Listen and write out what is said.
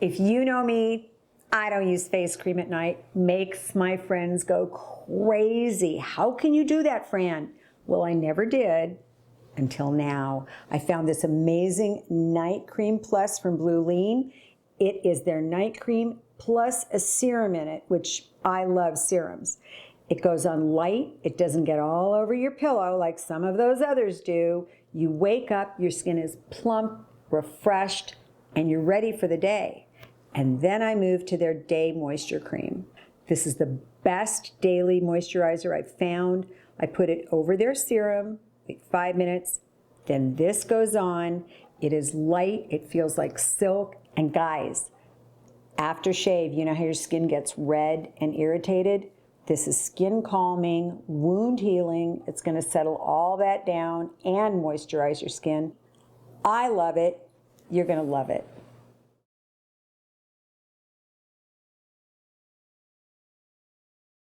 If you know me, I don't use face cream at night. Makes my friends go crazy. How can you do that, Fran? Well, I never did until now. I found this amazing night cream plus from Bluelene. It is their night cream plus a serum in it, which I love serums. It goes on light. It doesn't get all over your pillow like some of those others do. You wake up, your skin is plump, refreshed, and you're ready for the day. And then I moved to their Day Moisture Cream. This is the best daily moisturizer I've found. I put it over their serum, wait 5 minutes, then this goes on. It is light, it feels like silk, and guys, after shave, you know how your skin gets red and irritated? This is skin calming, wound healing. It's gonna settle all that down and moisturize your skin. I love it. You're gonna love it.